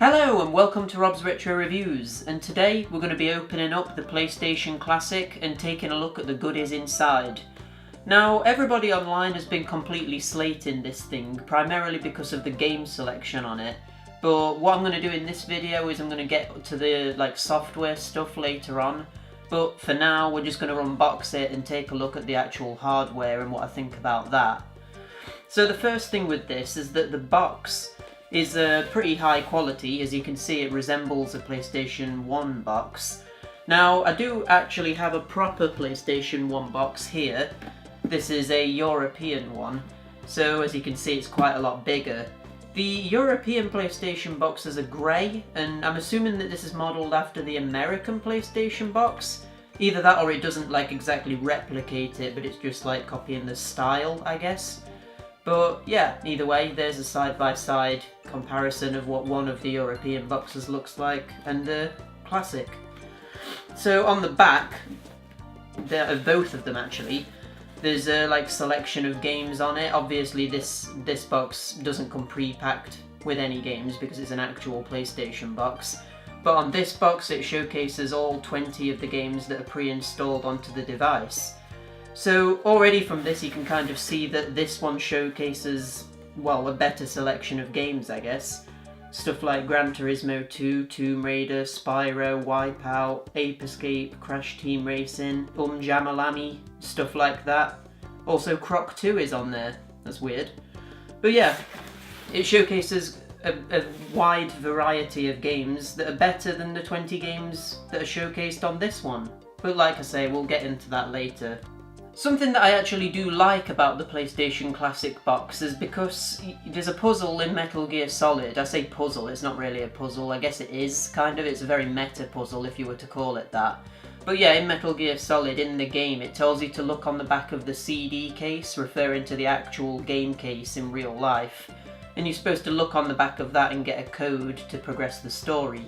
Hello and welcome to Rob's Retro Reviews, and today we're going to be opening up the PlayStation Classic and taking a look at the goodies inside. Now, everybody online has been completely slating this thing, primarily because of the game selection on it, but what I'm going to do in this video is I'm going to get to the software stuff later on, but for now we're just going to unbox it and take a look at the actual hardware and what I think about that. So the first thing with this is that the box is pretty high quality. As you can see, it resembles a PlayStation 1 box. Now, I do actually have a proper PlayStation 1 box here. This is a European one, so as you can see it's quite a lot bigger. The European PlayStation boxes are grey, and I'm assuming that this is modelled after the American PlayStation box. Either that or it doesn't exactly replicate it, but it's just copying the style, I guess. But yeah, either way, there's a side-by-side comparison of what one of the European boxes looks like and the classic. So on the back, of both of them actually, there's a selection of games on it. Obviously this box doesn't come pre-packed with any games because it's an actual PlayStation box. But on this box it showcases all 20 of the games that are pre-installed onto the device. So already from this you can kind of see that this one showcases, well, a better selection of games, I guess. Stuff like Gran Turismo 2, Tomb Raider, Spyro, Wipeout, Ape Escape, Crash Team Racing, Jamalami, stuff like that. Also Croc 2 is on there, that's weird. But yeah, it showcases a wide variety of games that are better than the 20 games that are showcased on this one. But like I say, we'll get into that later. Something that I actually do like about the PlayStation Classic box is because there's a puzzle in Metal Gear Solid. I say puzzle, it's not really a puzzle, I guess it is, kind of. It's a very meta puzzle if you were to call it that. But yeah, in Metal Gear Solid, in the game, it tells you to look on the back of the CD case, referring to the actual game case in real life. And you're supposed to look on the back of that and get a code to progress the story.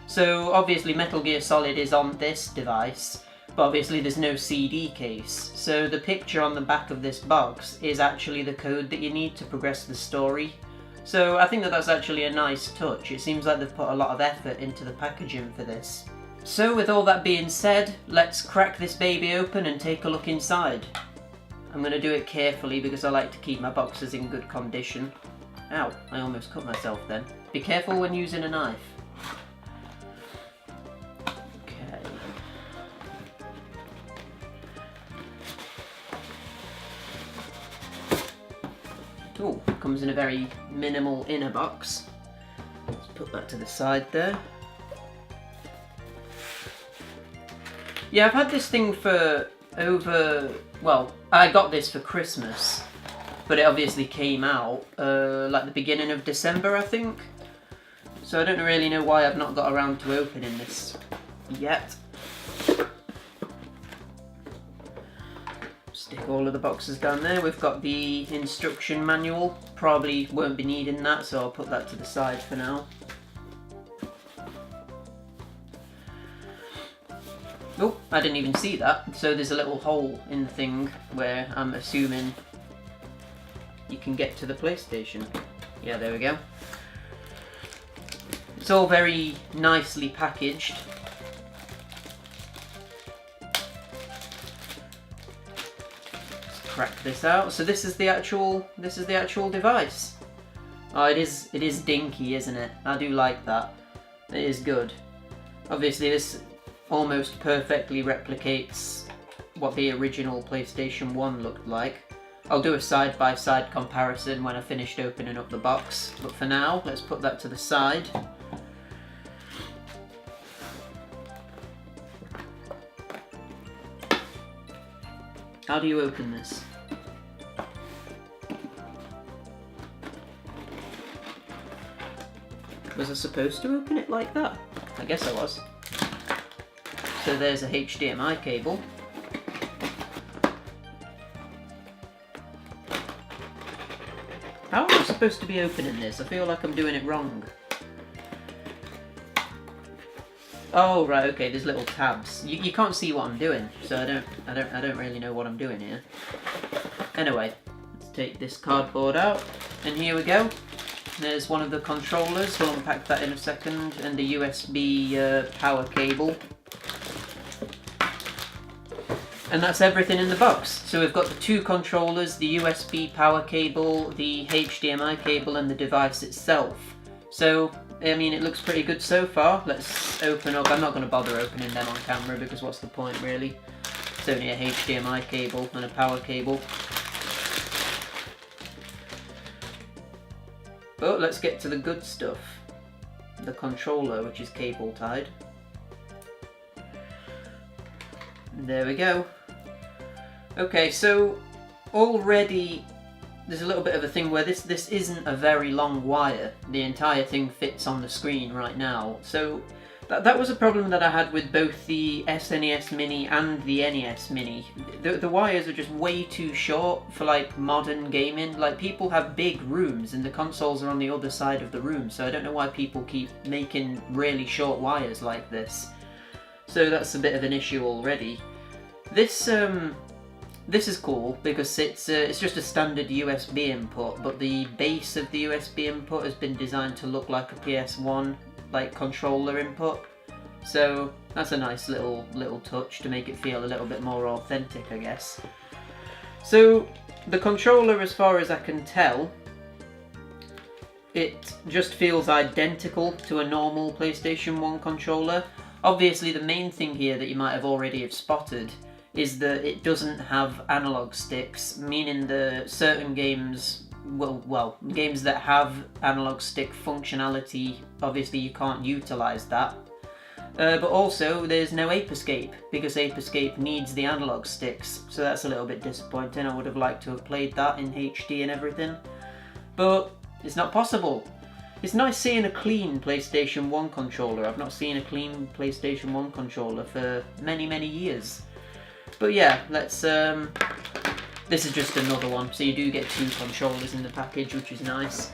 So obviously Metal Gear Solid is on this device, but obviously there's no CD case, so the picture on the back of this box is actually the code that you need to progress the story. So I think that that's actually a nice touch. It seems like they've put a lot of effort into the packaging for this. So with all that being said, let's crack this baby open and take a look inside. I'm going to do it carefully because I like to keep my boxes in good condition. Ow, I almost cut myself then. Be careful when using a knife. Oh, comes in a very minimal inner box. Let's put that to the side there. Yeah, I've had this thing for well, I got this for Christmas, but it obviously came out the beginning of December, I think. So I don't really know why I've not got around to opening this yet. Stick all of the boxes down there. We've got the instruction manual. Probably won't be needing that, so I'll put that to the side for now. Oh, I didn't even see that. So there's a little hole in the thing where I'm assuming you can get to the PlayStation. Yeah, there we go. It's all very nicely packaged. Crack this out. So this is the actual device. Oh, it is dinky, isn't it? I do like that. It is good. Obviously this almost perfectly replicates what the original PlayStation 1 looked like. I'll do a side-by-side comparison when I finished opening up the box, but for now let's put that to the side. How do you open this? Was I supposed to open it like that? I guess I was. So there's a HDMI cable. How am I supposed to be opening this? I feel like I'm doing it wrong. Oh right, okay. There's little tabs. You can't see what I'm doing, so I don't really know what I'm doing here. Anyway, let's take this cardboard out, and here we go. there's one of the controllers, we'll unpack that in a second, and the USB power cable. And that's everything in the box. So we've got the 2 controllers, the USB power cable, the HDMI cable, and the device itself. So, I mean, it looks pretty good so far. Let's open up. I'm not going to bother opening them on camera because what's the point, really? It's only a HDMI cable and a power cable. But let's get to the good stuff. The controller, which is cable tied. There we go. Okay, so already there's a little bit of a thing where this isn't a very long wire. The entire thing fits on the screen right now. So that was a problem that I had with both the SNES Mini and the NES Mini. The wires are just way too short for like modern gaming. Like, people have big rooms and the consoles are on the other side of the room, so I don't know why people keep making really short wires like this. So that's a bit of an issue already. This is cool because it's just a standard USB input, but the base of the USB input has been designed to look like a PS1 like controller input. So that's a nice little touch to make it feel a little bit more authentic, I guess. So the controller, as far as I can tell, it just feels identical to a normal PlayStation 1 controller. Obviously, the main thing here that you might have already spotted is that it doesn't have analog sticks, meaning the certain games, well, games that have analog stick functionality, obviously you can't utilise that. But also, there's no Ape Escape, because Ape Escape needs the analog sticks, so that's a little bit disappointing. I would have liked to have played that in HD and everything, but it's not possible. It's nice seeing a clean PlayStation 1 controller. I've not seen a clean PlayStation 1 controller for many, many years. But yeah, let's, this is just another one, so you do get 2 controllers in the package, which is nice.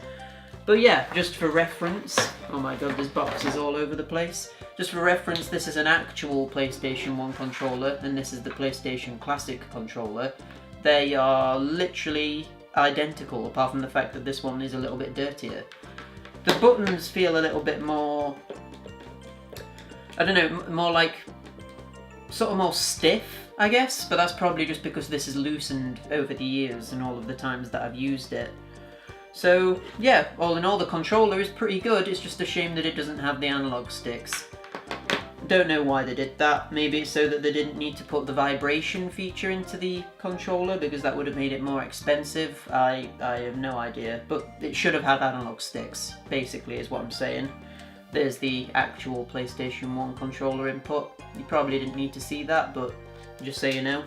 But yeah, just for reference, oh my god, there's boxes all over the place. Just for reference, this is an actual PlayStation 1 controller, and this is the PlayStation Classic controller. They are literally identical, apart from the fact that this one is a little bit dirtier. The buttons feel a little bit more, I don't know, more like, sort of more stiff, I guess, but that's probably just because this is loosened over the years and all of the times that I've used it. So yeah, all in all, the controller is pretty good. It's just a shame that it doesn't have the analog sticks. Don't know why they did that. Maybe it's so that they didn't need to put the vibration feature into the controller, because that would have made it more expensive. I have no idea, but it should have had analog sticks, basically, is what I'm saying. There's the actual PlayStation 1 controller input. You probably didn't need to see that, but just so you know,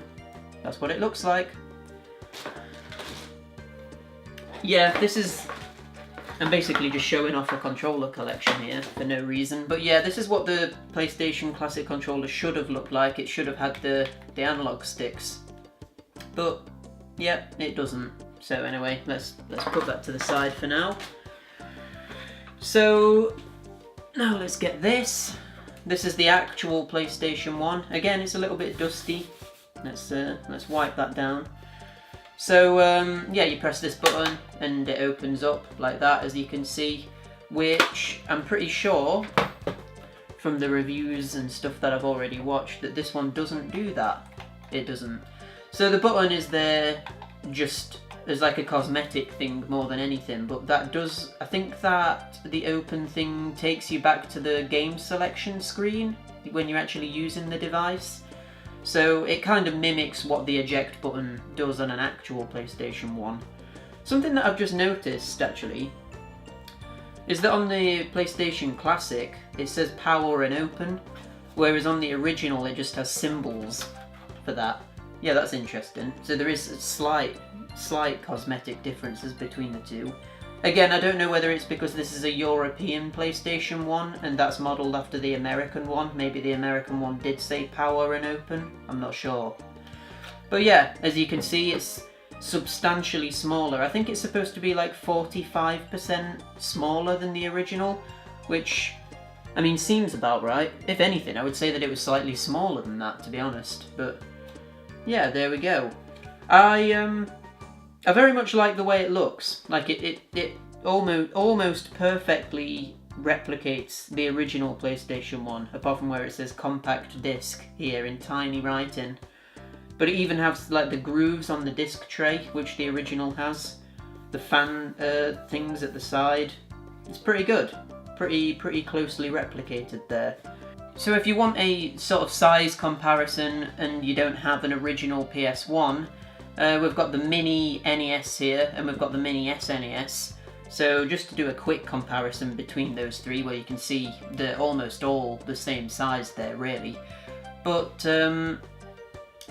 that's what it looks like. Yeah, this is... I'm basically just showing off a controller collection here for no reason. But yeah, this is what the PlayStation Classic controller should have looked like. It should have had the analog sticks. But yeah, it doesn't. So anyway, let's put that to the side for now. So now let's get this. This is the actual PlayStation 1. Again, it's a little bit dusty. Let's wipe that down. So yeah, you press this button and it opens up like that, as you can see, which I'm pretty sure from the reviews and stuff that I've already watched that this one doesn't do that. It doesn't. So the button is there just as like a cosmetic thing more than anything, but that does, I think that the open thing takes you back to the game selection screen when you're actually using the device. So it kind of mimics what the eject button does on an actual PlayStation 1. Something that I've just noticed, actually, is that on the PlayStation Classic it says power and open, whereas on the original it just has symbols for that. Yeah, that's interesting. So there is slight cosmetic differences between the two. Again, I don't know whether it's because this is a European PlayStation 1 and that's modelled after the American one. Maybe the American one did say power and open. I'm not sure. But yeah, as you can see, it's substantially smaller. I think it's supposed to be like 45% smaller than the original, which, I mean, seems about right. If anything, I would say that it was slightly smaller than that, to be honest. But yeah, there we go. I very much like the way it looks. Like it almost perfectly replicates the original PlayStation 1, apart from where it says compact disc here in tiny writing. But it even has like the grooves on the disc tray, which the original has. The fan things at the side. It's pretty good. Pretty closely replicated there. So if you want a sort of size comparison and you don't have an original PS1, we've got the mini NES here and we've got the mini SNES. So just to do a quick comparison between those three, where you can see they're almost all the same size there really. But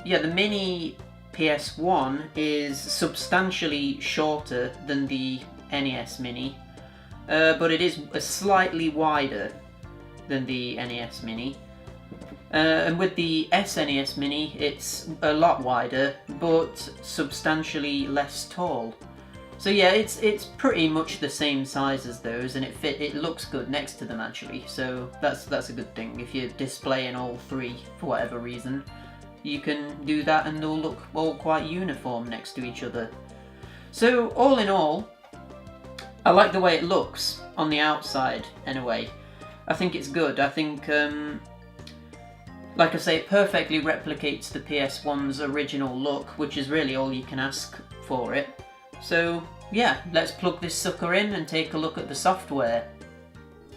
yeah, the mini PS1 is substantially shorter than the NES Mini, but it is slightly wider than the NES Mini. And with the SNES Mini, it's a lot wider, but substantially less tall. So yeah, it's pretty much the same size as those, and it looks good next to them actually. So that's a good thing. If you're displaying all three for whatever reason, you can do that and they'll look all quite uniform next to each other. So all in all, I like the way it looks on the outside anyway. I think it's good. I think, like I say, it perfectly replicates the PS1's original look, which is really all you can ask for it. So yeah, let's plug this sucker in and take a look at the software.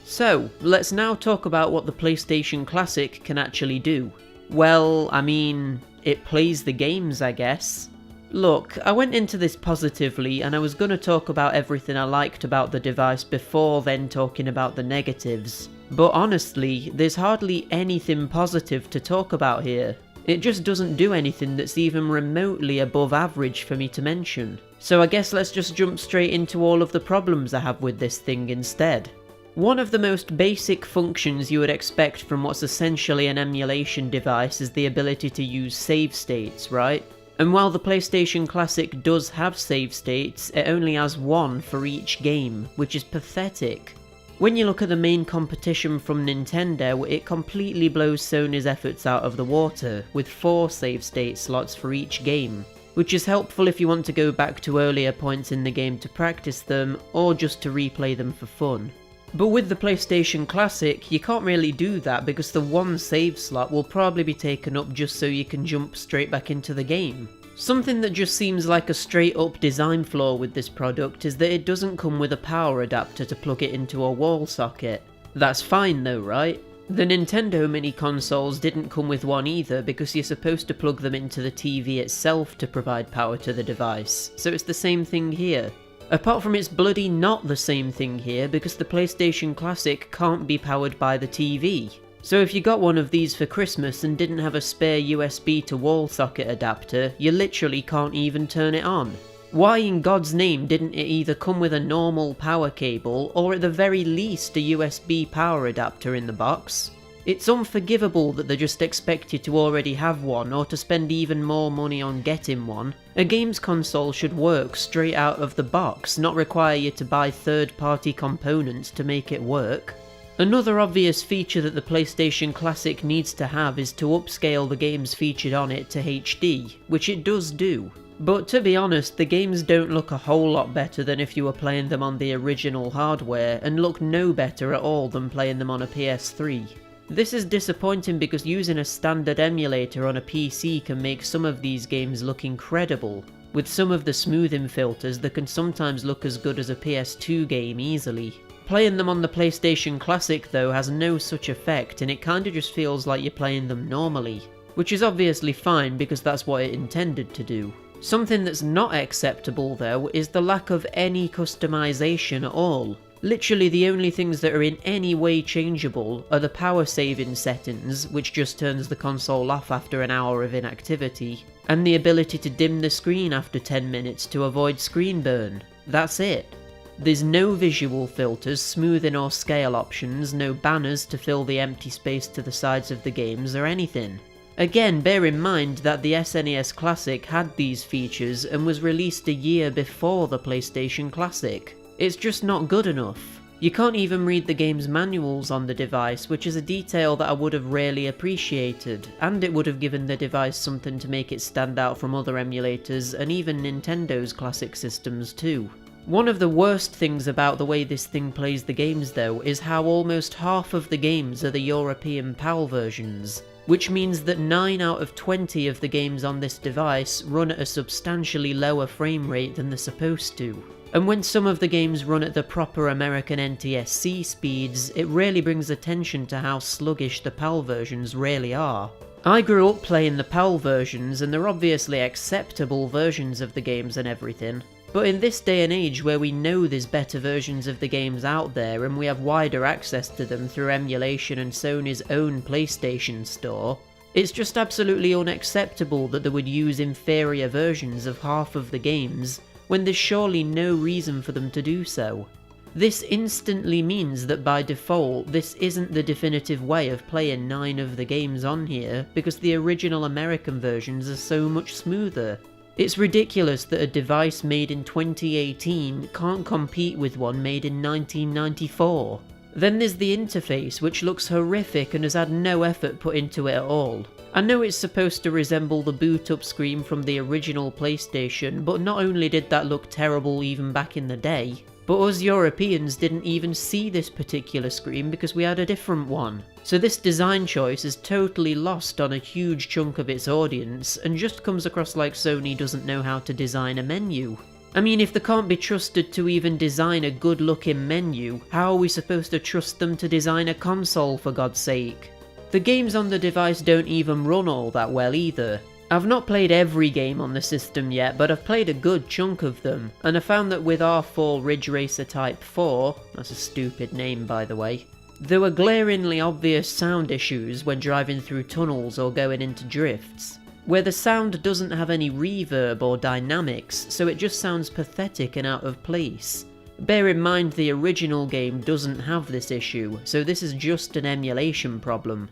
So, let's now talk about what the PlayStation Classic can actually do. Well, I mean, it plays the games, I guess. Look, I went into this positively and I was gonna talk about everything I liked about the device before then talking about the negatives. But honestly, there's hardly anything positive to talk about here. It just doesn't do anything that's even remotely above average for me to mention. So I guess let's just jump straight into all of the problems I have with this thing instead. One of the most basic functions you would expect from what's essentially an emulation device is the ability to use save states, right? And while the PlayStation Classic does have save states, it only has one for each game, which is pathetic. When you look at the main competition from Nintendo, it completely blows Sony's efforts out of the water, with 4 save state slots for each game, which is helpful if you want to go back to earlier points in the game to practice them, or just to replay them for fun. But with the PlayStation Classic, you can't really do that because the one save slot will probably be taken up just so you can jump straight back into the game. Something that just seems like a straight up design flaw with this product is that it doesn't come with a power adapter to plug it into a wall socket. That's fine though, right? The Nintendo mini consoles didn't come with one either because you're supposed to plug them into the TV itself to provide power to the device, so it's the same thing here. Apart from it's bloody not the same thing here because the PlayStation Classic can't be powered by the TV. So if you got one of these for Christmas and didn't have a spare USB to wall socket adapter, you literally can't even turn it on. Why in God's name didn't it either come with a normal power cable or at the very least a USB power adapter in the box? It's unforgivable that they just expect you to already have one or to spend even more money on getting one. A games console should work straight out of the box, not require you to buy third-party components to make it work. Another obvious feature that the PlayStation Classic needs to have is to upscale the games featured on it to HD, which it does do. But to be honest, the games don't look a whole lot better than if you were playing them on the original hardware, and look no better at all than playing them on a PS3. This is disappointing because using a standard emulator on a PC can make some of these games look incredible. With some of the smoothing filters that can sometimes look as good as a PS2 game easily. Playing them on the PlayStation Classic though has no such effect and it kinda just feels like you're playing them normally. Which is obviously fine because that's what it intended to do. Something that's not acceptable though is the lack of any customization at all. Literally the only things that are in any way changeable are the power saving settings, which just turns the console off after an hour of inactivity, and the ability to dim the screen after 10 minutes to avoid screen burn. That's it. There's no visual filters, smoothing or scale options, no banners to fill the empty space to the sides of the games or anything. Again, bear in mind that the SNES Classic had these features and was released a year before the PlayStation Classic. It's just not good enough. You can't even read the game's manuals on the device, which is a detail that I would have really appreciated, and it would have given the device something to make it stand out from other emulators and even Nintendo's classic systems too. One of the worst things about the way this thing plays the games though is how almost half of the games are the European PAL versions, which means that 9 out of 20 of the games on this device run at a substantially lower frame rate than they're supposed to. And when some of the games run at the proper American NTSC speeds, it really brings attention to how sluggish the PAL versions really are. I grew up playing the PAL versions, and they're obviously acceptable versions of the games and everything, but in this day and age where we know there's better versions of the games out there and we have wider access to them through emulation and Sony's own PlayStation store, it's just absolutely unacceptable that they would use inferior versions of half of the games when there's surely no reason for them to do so. This instantly means that by default this isn't the definitive way of playing 9 of the games on here because the original American versions are so much smoother. It's ridiculous that a device made in 2018 can't compete with one made in 1994. Then there's the interface, which looks horrific and has had no effort put into it at all. I know it's supposed to resemble the boot-up screen from the original PlayStation, but not only did that look terrible even back in the day, but us Europeans didn't even see this particular screen because we had a different one. So this design choice is totally lost on a huge chunk of its audience and just comes across like Sony doesn't know how to design a menu. I mean, if they can't be trusted to even design a good looking menu, how are we supposed to trust them to design a console, for God's sake? The games on the device don't even run all that well either. I've not played every game on the system yet, but I've played a good chunk of them, and I found that with R4 Ridge Racer Type 4, that's a stupid name by the way, there were glaringly obvious sound issues when driving through tunnels or going into drifts, where the sound doesn't have any reverb or dynamics, so it just sounds pathetic and out of place. Bear in mind the original game doesn't have this issue, so this is just an emulation problem.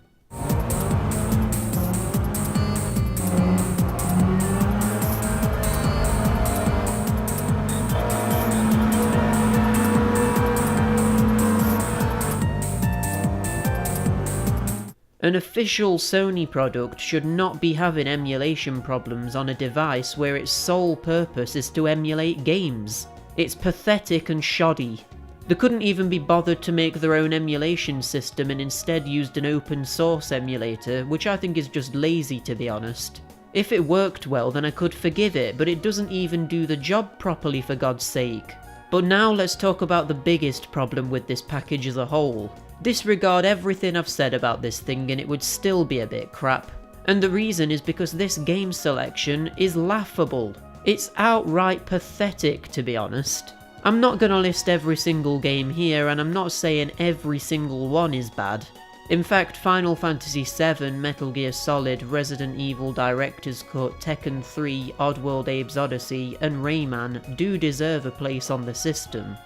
An official Sony product should not be having emulation problems on a device where its sole purpose is to emulate games. It's pathetic and shoddy. They couldn't even be bothered to make their own emulation system and instead used an open source emulator, which I think is just lazy, to be honest. If it worked well then I could forgive it, but it doesn't even do the job properly, for God's sake. But now let's talk about the biggest problem with this package as a whole. Disregard everything I've said about this thing and it would still be a bit crap. And the reason is because this game selection is laughable. It's outright pathetic, to be honest. I'm not gonna list every single game here, and I'm not saying every single one is bad. In fact, Final Fantasy VII, Metal Gear Solid, Resident Evil Director's Cut, Tekken 3, Oddworld Abe's Odyssey, and Rayman do deserve a place on the system.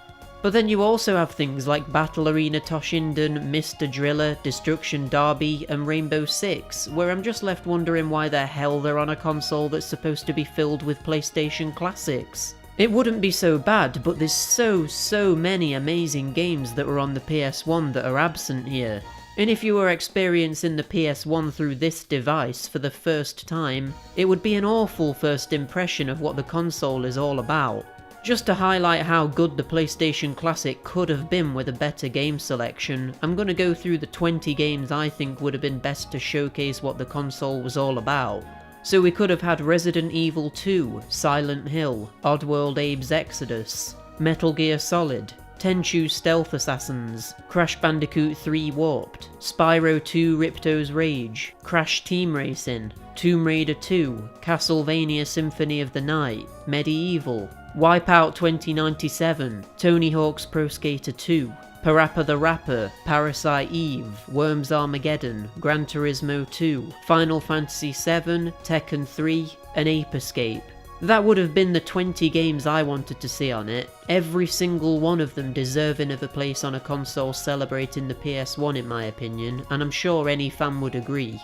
But then you also have things like Battle Arena Toshinden, Mr. Driller, Destruction Derby, and Rainbow Six, where I'm just left wondering why the hell they're on a console that's supposed to be filled with PlayStation classics. It wouldn't be so bad, but there's so many amazing games that were on the PS1 that are absent here. And if you were experiencing the PS1 through this device for the first time, it would be an awful first impression of what the console is all about. Just to highlight how good the PlayStation Classic could have been with a better game selection, I'm going to go through the 20 games I think would have been best to showcase what the console was all about. So we could have had Resident Evil 2, Silent Hill, Oddworld Abe's Exodus, Metal Gear Solid, Tenchu Stealth Assassins, Crash Bandicoot 3 Warped, Spyro 2 Ripto's Rage, Crash Team Racing, Tomb Raider 2, Castlevania Symphony of the Night, Medieval, Wipeout 2097, Tony Hawk's Pro Skater 2, Parappa the Rapper, Parasite Eve, Worms Armageddon, Gran Turismo 2, Final Fantasy VII, Tekken 3, and Ape Escape. That would have been the 20 games I wanted to see on it, every single one of them deserving of a place on a console celebrating the PS1 in my opinion, and I'm sure any fan would agree.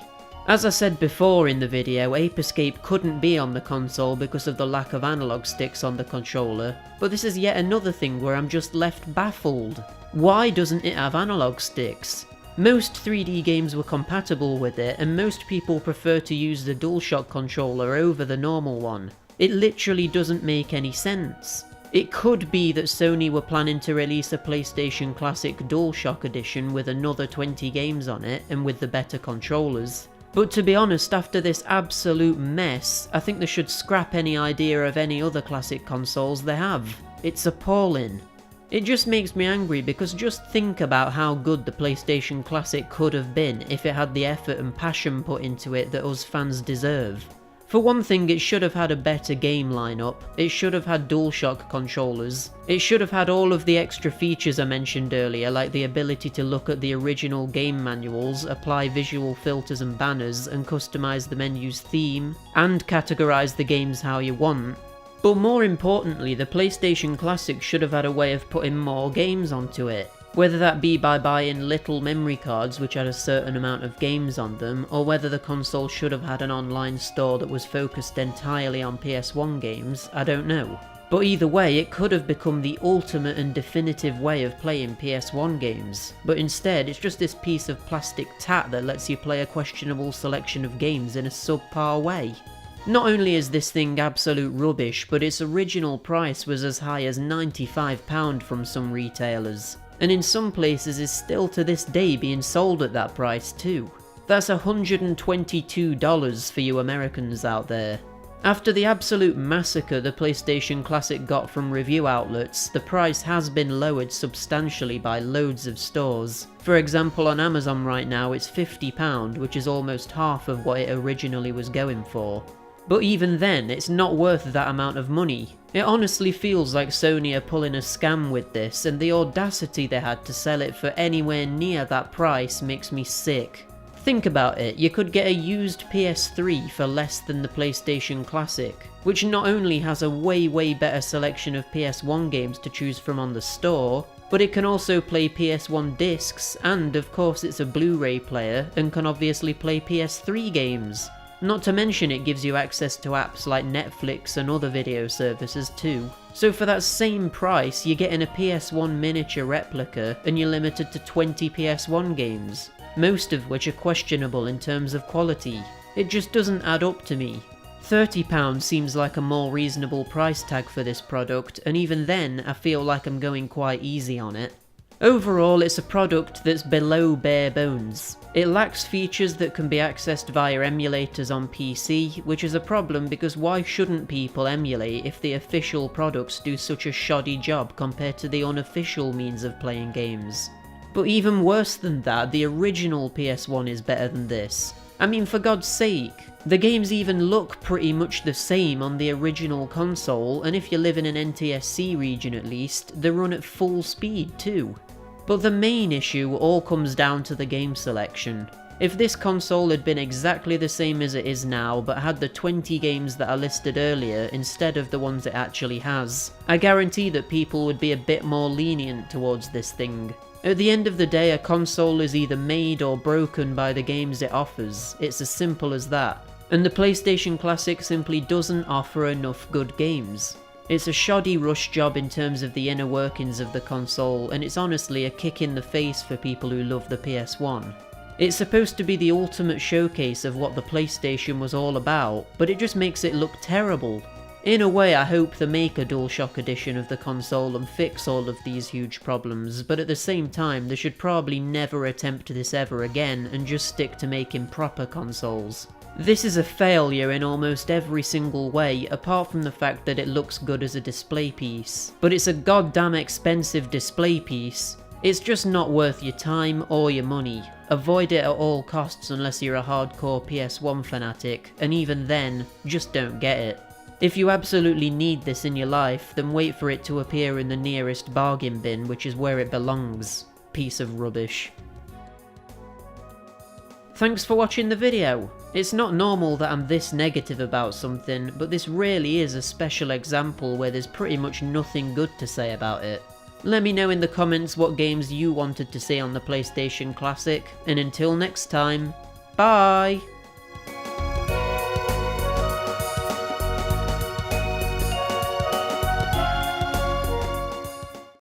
As I said before in the video, Ape Escape couldn't be on the console because of the lack of analog sticks on the controller, but this is yet another thing where I'm just left baffled. Why doesn't it have analog sticks? Most 3D games were compatible with it, and most people prefer to use the DualShock controller over the normal one. It literally doesn't make any sense. It could be that Sony were planning to release a PlayStation Classic DualShock edition with another 20 games on it and with the better controllers. But to be honest, after this absolute mess, I think they should scrap any idea of any other classic consoles they have. It's appalling. It just makes me angry because just think about how good the PlayStation Classic could have been if it had the effort and passion put into it that us fans deserve. For one thing, it should have had a better game lineup, it should have had DualShock controllers, it should have had all of the extra features I mentioned earlier, like the ability to look at the original game manuals, apply visual filters and banners, and customise the menu's theme, and categorise the games how you want. But more importantly, the PlayStation Classic should have had a way of putting more games onto it. Whether that be by buying little memory cards which had a certain amount of games on them, or whether the console should have had an online store that was focused entirely on PS1 games, I don't know. But either way, it could have become the ultimate and definitive way of playing PS1 games, but instead it's just this piece of plastic tat that lets you play a questionable selection of games in a subpar way. Not only is this thing absolute rubbish, but its original price was as high as £95 from some retailers, and in some places is still to this day being sold at that price too. That's $122 for you Americans out there. After the absolute massacre the PlayStation Classic got from review outlets, the price has been lowered substantially by loads of stores. For example, on Amazon right now it's £50, which is almost half of what it originally was going for. But even then, it's not worth that amount of money. It honestly feels like Sony are pulling a scam with this, and the audacity they had to sell it for anywhere near that price makes me sick. Think about it, you could get a used PS3 for less than the PlayStation Classic, which not only has a way better selection of PS1 games to choose from on the store, but it can also play PS1 discs, and of course it's a Blu-ray player, and can obviously play PS3 games. Not to mention it gives you access to apps like Netflix and other video services too. So for that same price, you're getting a PS1 miniature replica and you're limited to 20 PS1 games, most of which are questionable in terms of quality. It just doesn't add up to me. £30 seems like a more reasonable price tag for this product, and even then I feel like I'm going quite easy on it. Overall, it's a product that's below bare bones. It lacks features that can be accessed via emulators on PC, which is a problem because why shouldn't people emulate if the official products do such a shoddy job compared to the unofficial means of playing games? But even worse than that, the original PS1 is better than this. I mean, for God's sake, the games even look pretty much the same on the original console, and if you live in an NTSC region at least, they run at full speed too. But the main issue all comes down to the game selection. If this console had been exactly the same as it is now, but had the 20 games that I listed earlier instead of the ones it actually has, I guarantee that people would be a bit more lenient towards this thing. At the end of the day, a console is either made or broken by the games it offers. It's as simple as that. And the PlayStation Classic simply doesn't offer enough good games. It's a shoddy rush job in terms of the inner workings of the console, and it's honestly a kick in the face for people who love the PS1. It's supposed to be the ultimate showcase of what the PlayStation was all about, but it just makes it look terrible. In a way, I hope they make a DualShock edition of the console and fix all of these huge problems, but at the same time they should probably never attempt this ever again and just stick to making proper consoles. This is a failure in almost every single way, apart from the fact that it looks good as a display piece. But it's a goddamn expensive display piece. It's just not worth your time or your money. Avoid it at all costs unless you're a hardcore PS1 fanatic, and even then, just don't get it. If you absolutely need this in your life, then wait for it to appear in the nearest bargain bin, which is where it belongs. Piece of rubbish. Thanks for watching the video. It's not normal that I'm this negative about something, but this really is a special example where there's pretty much nothing good to say about it. Let me know in the comments what games you wanted to see on the PlayStation Classic, and until next time, bye!